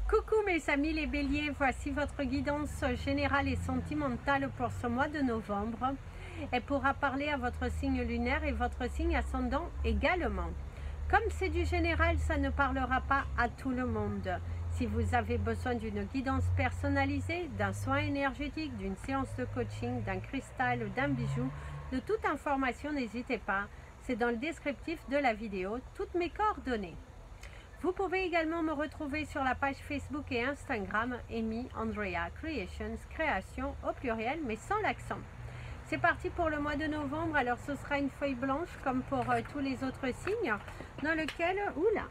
Coucou mes amis les béliers, voici votre guidance générale et sentimentale pour ce mois de novembre. Elle pourra parler à votre signe lunaire et votre signe ascendant également. Comme c'est du général, ça ne parlera pas à tout le monde. Si vous avez besoin d'une guidance personnalisée, d'un soin énergétique, d'une séance de coaching, d'un cristal ou d'un bijou, de toute information, n'hésitez pas. C'est dans le descriptif de la vidéo, toutes mes coordonnées. Vous pouvez également me retrouver sur la page Facebook et Instagram Amy Andrea Creations, création au pluriel mais sans l'accent. C'est parti pour le mois de novembre, alors ce sera une feuille blanche comme pour tous les autres signes dans lequel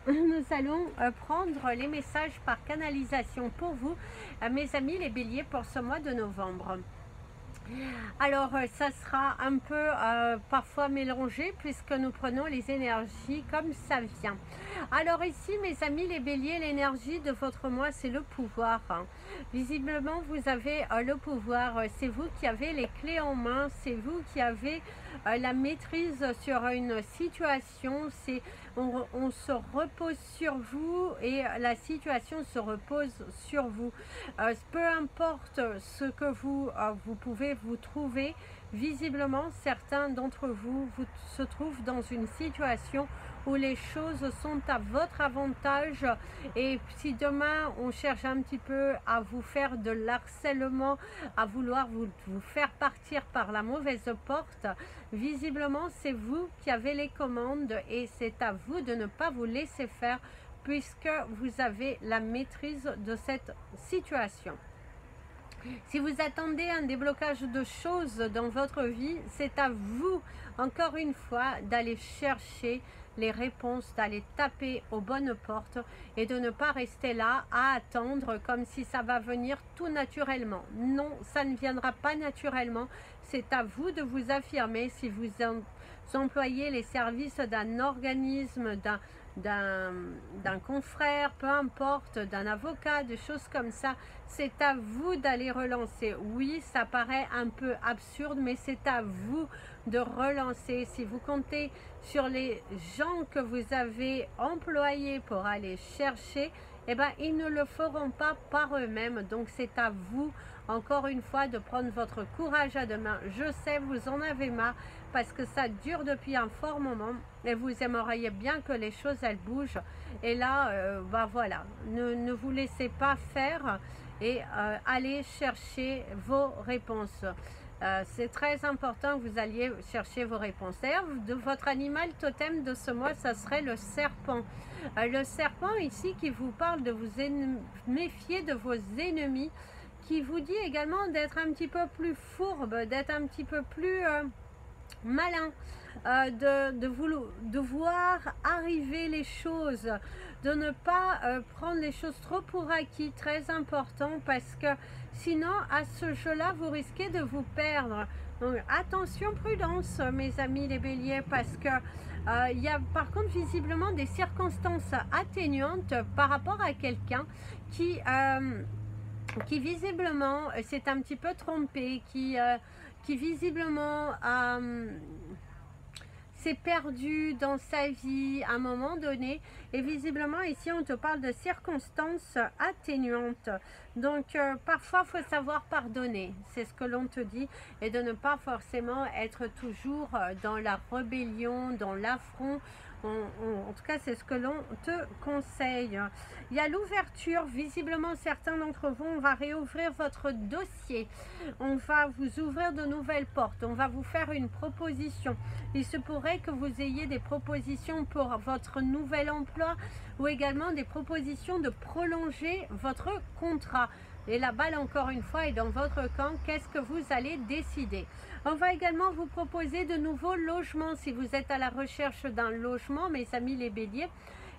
nous allons prendre les messages par canalisation pour vous, mes amis les béliers, pour ce mois de novembre. Alors ça sera un peu parfois mélangé puisque nous prenons les énergies comme ça vient. Alors ici mes amis les béliers, l'énergie de votre mois c'est le pouvoir. Visiblement vous avez le pouvoir, c'est vous qui avez les clés en main, c'est vous qui avez la maîtrise sur une situation, on se repose sur vous et la situation se repose sur vous. Peu importe ce que vous pouvez vous trouver, visiblement certains d'entre vous se trouvent dans une situation où les choses sont à votre avantage, et si demain on cherche un petit peu à vous faire de l'harcèlement, à vouloir vous faire partir par la mauvaise porte, visiblement c'est vous qui avez les commandes et c'est à vous de ne pas vous laisser faire puisque vous avez la maîtrise de cette situation. Si vous attendez un déblocage de choses dans votre vie, c'est à vous, encore une fois, d'aller chercher les réponses, d'aller taper aux bonnes portes et de ne pas rester là à attendre comme si ça va venir tout naturellement. Non, ça ne viendra pas naturellement. C'est à vous de vous affirmer. Si vous employez les services d'un organisme, d'un confrère, peu importe, d'un avocat, des choses comme ça, c'est à vous d'aller relancer. Oui, ça paraît un peu absurde, mais c'est à vous de relancer. Si vous comptez sur les gens que vous avez employés pour aller chercher, eh ben, ils ne le feront pas par eux-mêmes. Donc c'est à vous, encore une fois, de prendre votre courage à deux mains. Je sais, vous en avez marre parce que ça dure depuis un fort moment et vous aimeriez bien que les choses elles bougent. Et là, bah voilà, ne vous laissez pas faire et allez chercher vos réponses. C'est très important que vous alliez chercher vos réponses. D'ailleurs, de votre animal totem de ce mois, ça serait le serpent. Le serpent ici qui vous parle de vous méfier de vos ennemis, qui vous dit également d'être un petit peu plus fourbe, d'être un petit peu plus malin, de voir arriver les choses, de ne pas prendre les choses trop pour acquis, très important, parce que sinon à ce jeu-là vous risquez de vous perdre. Donc attention, prudence mes amis les béliers, parce que il y a par contre visiblement des circonstances atténuantes par rapport à quelqu'un qui visiblement s'est un petit peu trompé, qui visiblement s'est perdu dans sa vie à un moment donné, et visiblement ici on te parle de circonstances atténuantes. Donc parfois il faut savoir pardonner, c'est ce que l'on te dit, et de ne pas forcément être toujours dans la rébellion, dans l'affront. En tout cas c'est ce que l'on te conseille. Il y a l'ouverture, visiblement certains d'entre vous, on va réouvrir votre dossier, on va vous ouvrir de nouvelles portes, on va vous faire une proposition. Il se pourrait que vous ayez des propositions pour votre nouvel emploi ou également des propositions de prolonger votre contrat. Et la balle, encore une fois, est dans votre camp. Qu'est-ce que vous allez décider? On va également vous proposer de nouveaux logements. Si vous êtes à la recherche d'un logement, mes amis les béliers,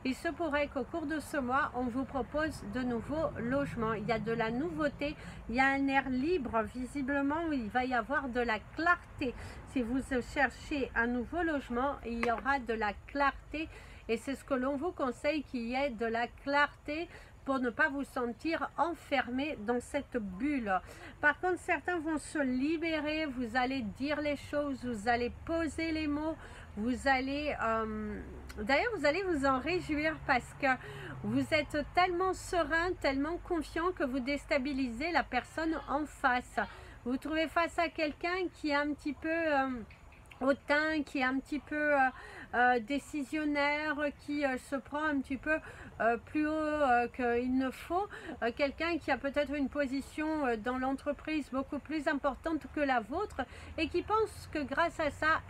il se pourrait qu'au cours de ce mois, on vous propose de nouveaux logements. Il y a de la nouveauté, il y a un air libre, visiblement, où il va y avoir de la clarté. Si vous cherchez un nouveau logement, il y aura de la clarté. Et c'est ce que l'on vous conseille, qu'il y ait de la clarté pour ne pas vous sentir enfermé dans cette bulle. Par contre, certains vont se libérer, vous allez dire les choses, vous allez poser les mots, vous allez D'ailleurs, vous allez vous en réjouir parce que vous êtes tellement serein, tellement confiant que vous déstabilisez la personne en face. Vous vous trouvez face à quelqu'un qui est un petit peu hautain, qui est un petit peu décisionnaire, qui se prend un petit peu plus haut qu'il ne faut, quelqu'un qui a peut-être une position dans l'entreprise beaucoup plus importante que la vôtre et qui pense que grâce à ça,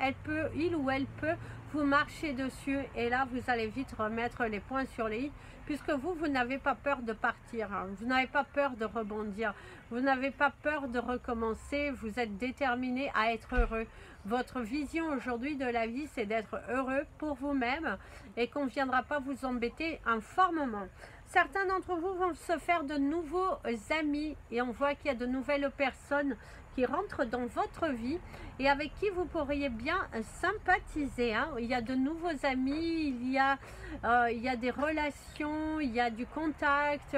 il ou elle peut vous marcher dessus, et là vous allez vite remettre les points sur les i, puisque vous n'avez pas peur de partir, vous n'avez pas peur de rebondir, vous n'avez pas peur de recommencer, vous êtes déterminé à être heureux. Votre vision aujourd'hui de la vie, c'est d'être heureux pour vous-même et qu'on ne viendra pas vous embêter un fort moment. Certains d'entre vous vont se faire de nouveaux amis et on voit qu'il y a de nouvelles personnes qui rentrent dans votre vie et avec qui vous pourriez bien sympathiser. Il y a de nouveaux amis, il y a des relations, il y a du contact,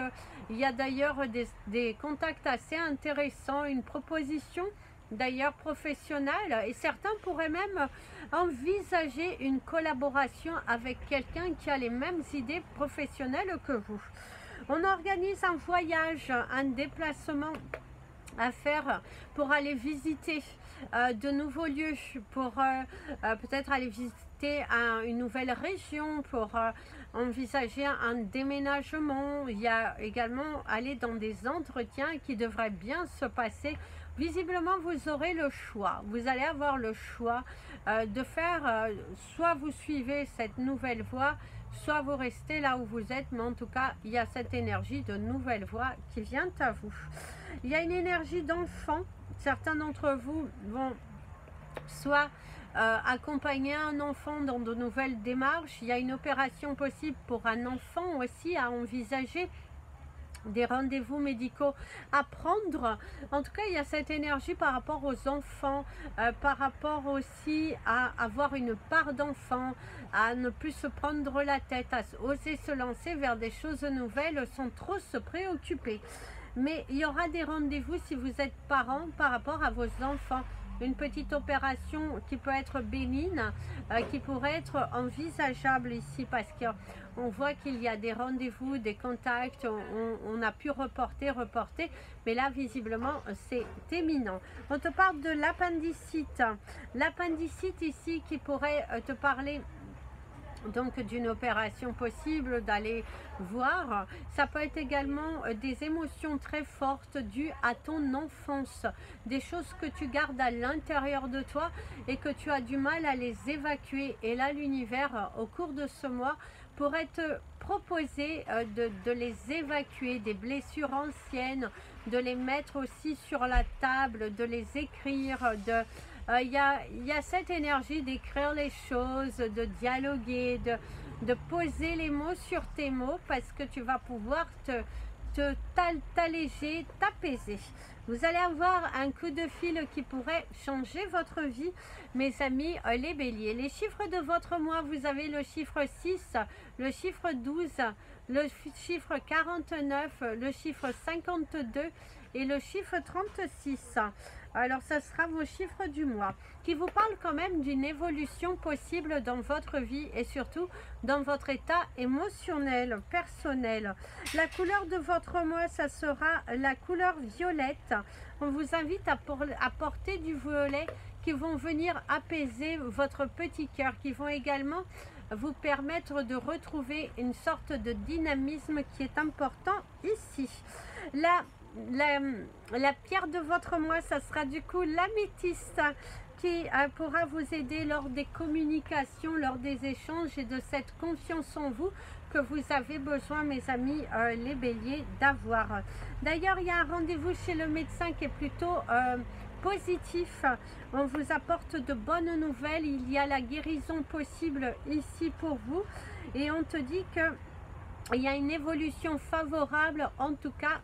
il y a d'ailleurs des contacts assez intéressants, une proposition d'ailleurs professionnelle, et certains pourraient même envisager une collaboration avec quelqu'un qui a les mêmes idées professionnelles que vous. On organise un voyage, un déplacement à faire pour aller visiter de nouveaux lieux, pour peut-être aller visiter une nouvelle région, pour envisager un déménagement. Il y a également aller dans des entretiens qui devraient bien se passer. Visiblement, vous aurez le choix. Vous allez avoir le choix de faire, soit vous suivez cette nouvelle voie, soit vous restez là où vous êtes. Mais en tout cas, il y a cette énergie de nouvelle voie qui vient à vous. Il y a une énergie d'enfant. Certains d'entre vous vont soit accompagner un enfant dans de nouvelles démarches. Il y a une opération possible pour un enfant aussi à envisager, des rendez-vous médicaux à prendre. En tout cas, il y a cette énergie par rapport aux enfants, par rapport aussi à avoir une part d'enfant, à ne plus se prendre la tête, à oser se lancer vers des choses nouvelles sans trop se préoccuper. Mais il y aura des rendez-vous si vous êtes parent par rapport à vos enfants. Une petite opération qui peut être bénigne, qui pourrait être envisageable ici, parce qu'on voit qu'il y a des rendez-vous, des contacts, on a pu reporter, mais là visiblement c'est éminent. On te parle de l'appendicite. L'appendicite ici qui pourrait te parler donc d'une opération possible, d'aller voir. Ça peut être également des émotions très fortes dues à ton enfance, des choses que tu gardes à l'intérieur de toi et que tu as du mal à les évacuer. Et là, l'univers, au cours de ce mois, pourrait te proposer de les évacuer, des blessures anciennes, de les mettre aussi sur la table, de les écrire, il y a cette énergie d'écrire les choses, de dialoguer, de poser les mots sur tes mots, parce que tu vas pouvoir t'alléger, t'apaiser. Vous allez avoir un coup de fil qui pourrait changer votre vie, mes amis les béliers. Les chiffres de votre mois, vous avez le chiffre 6, le chiffre 12, le chiffre 49, le chiffre 52 et le chiffre 36. Alors, ça sera vos chiffres du mois, qui vous parlent quand même d'une évolution possible dans votre vie et surtout dans votre état émotionnel, personnel. La couleur de votre mois, ça sera la couleur violette. On vous invite à porter du violet qui vont venir apaiser votre petit cœur, qui vont également vous permettre de retrouver une sorte de dynamisme qui est important ici. La pierre de votre mois, ça sera du coup l'améthyste, qui pourra vous aider lors des communications, lors des échanges et de cette confiance en vous que vous avez besoin, mes amis les béliers, d'avoir. D'ailleurs, il y a un rendez-vous chez le médecin qui est plutôt positif. On vous apporte de bonnes nouvelles. Il y a la guérison possible ici pour vous et on te dit que il y a une évolution favorable, en tout cas,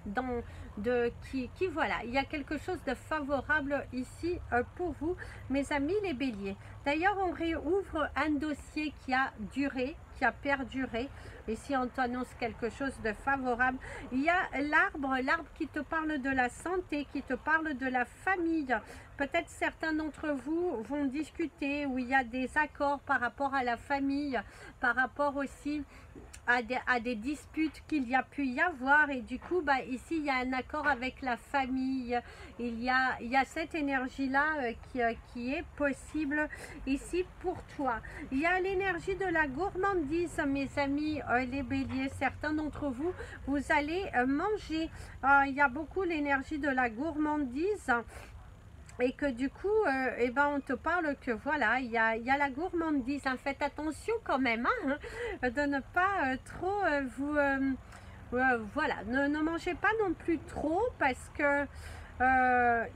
voilà, il y a quelque chose de favorable ici pour vous, mes amis les béliers. D'ailleurs, on réouvre un dossier qui a duré, qui a perduré. Ici, on t'annonce quelque chose de favorable. Il y a l'arbre qui te parle de la santé, qui te parle de la famille. Peut-être certains d'entre vous vont discuter où il y a des accords par rapport à la famille, par rapport aussi à des disputes qu'il y a pu y avoir, et du coup ici il y a un accord avec la famille. Il y a cette énergie là qui est possible ici pour toi. Il y a l'énergie de la gourmandise, mes amis les béliers. Certains d'entre vous, vous allez manger. Il y a beaucoup l'énergie de la gourmandise. Et que du coup, on te parle que voilà, il y a la gourmandise. Hein. Faites attention quand même de ne pas trop voilà, ne mangez pas non plus trop, parce que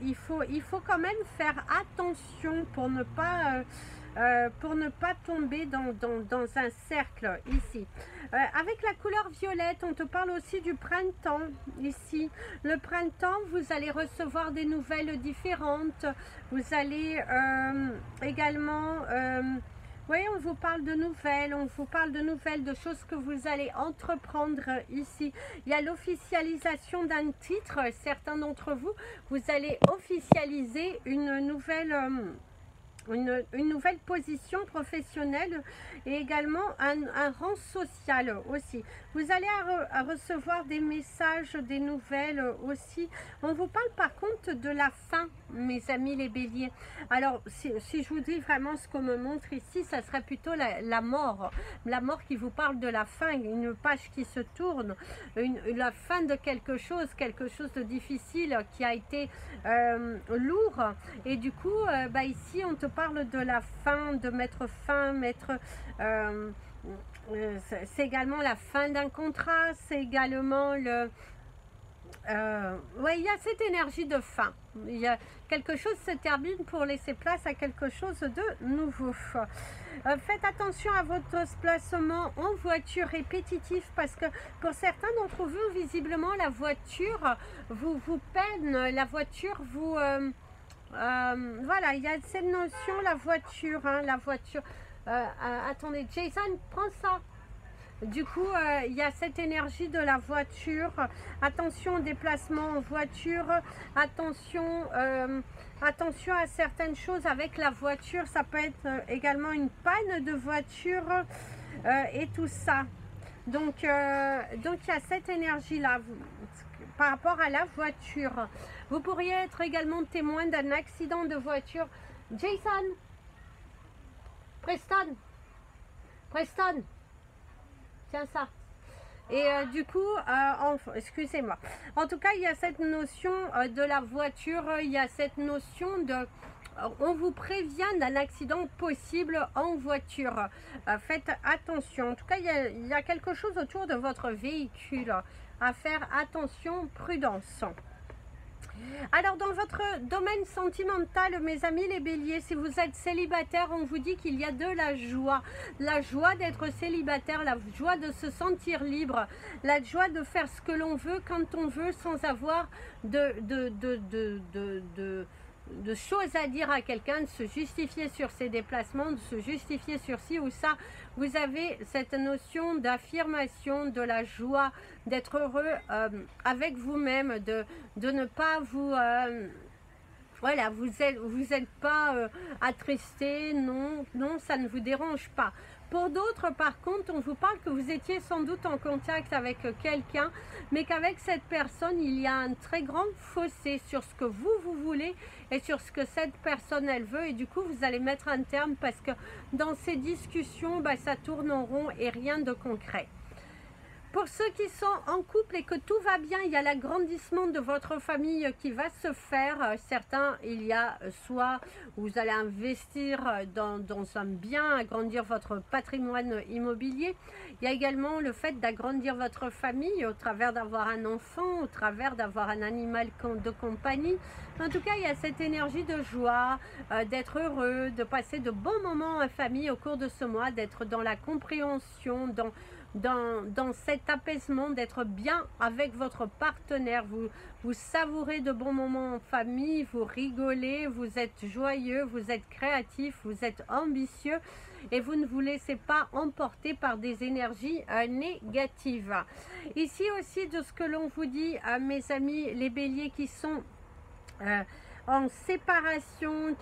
il faut quand même faire attention pour ne pas tomber dans un cercle ici. Avec la couleur violette, on te parle aussi du printemps ici. Le printemps, vous allez recevoir des nouvelles différentes. Vous allez également... oui, on vous parle de nouvelles, de choses que vous allez entreprendre ici. Il y a l'officialisation d'un titre. Certains d'entre vous, vous allez officialiser une nouvelle position professionnelle, et également un rang social aussi. Vous allez recevoir des messages, des nouvelles aussi. On vous parle par contre de la fin, mes amis les béliers. Alors si je vous dis vraiment ce qu'on me montre ici, ça serait plutôt la mort qui vous parle de la fin, une page qui se tourne, la fin de quelque chose de difficile qui a été lourd, et du coup ici on te parle de la fin, de mettre fin, c'est également la fin d'un contrat, c'est également le... ouais, il y a cette énergie de fin. Il y a quelque chose se termine pour laisser place à quelque chose de nouveau. Faites attention à votre placement en voiture répétitif, parce que pour certains d'entre vous, visiblement, la voiture vous peine, la voiture vous... voilà, il y a cette notion, la voiture. Attendez, Jason, prends ça. Du coup, il y a cette énergie de la voiture. Attention au déplacement en voiture. Attention à certaines choses avec la voiture. Ça peut être également une panne de voiture et tout ça. Donc il y a cette énergie-là par rapport à la voiture. Vous pourriez être également témoin d'un accident de voiture. Jason, Preston, tiens ça. Et du coup, excusez-moi. En tout cas, il y a cette notion de la voiture, il y a cette notion de... on vous prévient d'un accident possible en voiture. Faites attention. En tout cas, il y a quelque chose autour de votre véhicule. À faire attention, prudence. Alors dans votre domaine sentimental, mes amis les béliers, si vous êtes célibataire, on vous dit qu'il y a de la joie d'être célibataire, la joie de se sentir libre, la joie de faire ce que l'on veut quand on veut, sans avoir de choses à dire à quelqu'un, de se justifier sur ses déplacements, de se justifier sur ci ou ça. Vous avez cette notion d'affirmation, de la joie, d'être heureux avec vous-même, de ne pas vous... voilà, vous êtes pas attristé, non, ça ne vous dérange pas. Pour d'autres, par contre, on vous parle que vous étiez sans doute en contact avec quelqu'un, mais qu'avec cette personne, il y a un très grand fossé sur ce que vous voulez et sur ce que cette personne, elle veut. Et du coup, vous allez mettre un terme, parce que dans ces discussions, ça tourne en rond et rien de concret. Pour ceux qui sont en couple et que tout va bien, il y a l'agrandissement de votre famille qui va se faire. Certains, il y a soit vous allez investir dans un bien, agrandir votre patrimoine immobilier. Il y a également le fait d'agrandir votre famille au travers d'avoir un enfant, au travers d'avoir un animal de compagnie. En tout cas, il y a cette énergie de joie, d'être heureux, de passer de bons moments en famille au cours de ce mois, d'être dans la compréhension, dans cet apaisement, d'être bien avec votre partenaire. Vous savourez de bons moments en famille, vous rigolez, vous êtes joyeux, vous êtes créatif, vous êtes ambitieux et vous ne vous laissez pas emporter par des énergies négatives. Ici aussi, de ce que l'on vous dit, mes amis les béliers qui sont en séparation,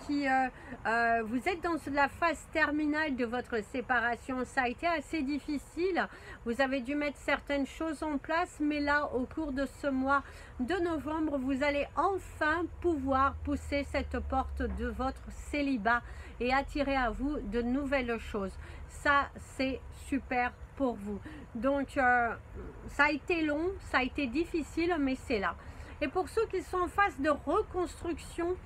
vous êtes dans la phase terminale de votre séparation. Ça a été assez difficile, vous avez dû mettre certaines choses en place, mais là au cours de ce mois de novembre, vous allez enfin pouvoir pousser cette porte de votre célibat et attirer à vous de nouvelles choses. Ça, c'est super pour vous. Donc ça a été long, ça a été difficile, mais c'est là. Et pour ceux qui sont en phase de reconstruction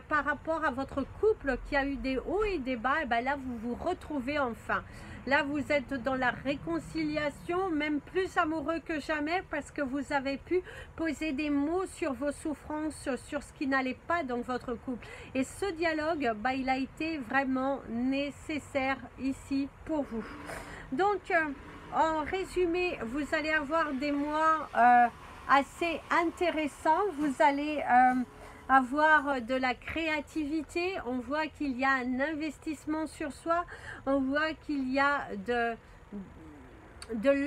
par rapport à votre couple qui a eu des hauts et des bas, et bien là vous vous retrouvez enfin. Là vous êtes dans la réconciliation, même plus amoureux que jamais, parce que vous avez pu poser des mots sur vos souffrances, sur ce qui n'allait pas dans votre couple. Et ce dialogue, il a été vraiment nécessaire ici pour vous. Donc en résumé, vous allez avoir des mois assez intéressant, vous allez avoir de la créativité, on voit qu'il y a un investissement sur soi, on voit qu'il y a de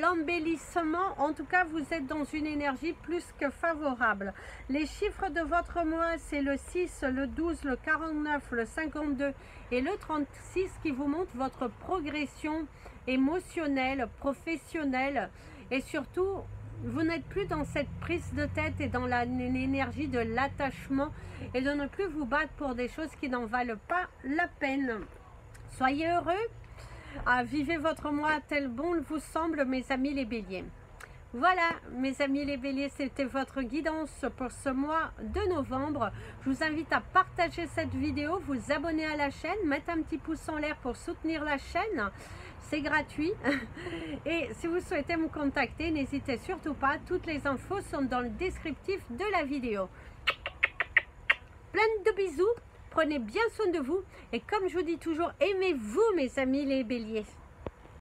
l'embellissement. En tout cas, vous êtes dans une énergie plus que favorable. Les chiffres de votre mois, c'est le 6, le 12, le 49, le 52 et le 36 qui vous montrent votre progression émotionnelle, professionnelle et surtout vous n'êtes plus dans cette prise de tête et dans l'énergie de l'attachement et de ne plus vous battre pour des choses qui n'en valent pas la peine. Soyez heureux, vivez votre mois tel bon vous semble, mes amis les béliers. Voilà, mes amis les béliers, c'était votre guidance pour ce mois de novembre. Je vous invite à partager cette vidéo, vous abonner à la chaîne, mettre un petit pouce en l'air pour soutenir la chaîne. C'est gratuit. Et si vous souhaitez me contacter, n'hésitez surtout pas. Toutes les infos sont dans le descriptif de la vidéo. Plein de bisous. Prenez bien soin de vous. Et comme je vous dis toujours, aimez-vous, mes amis les béliers.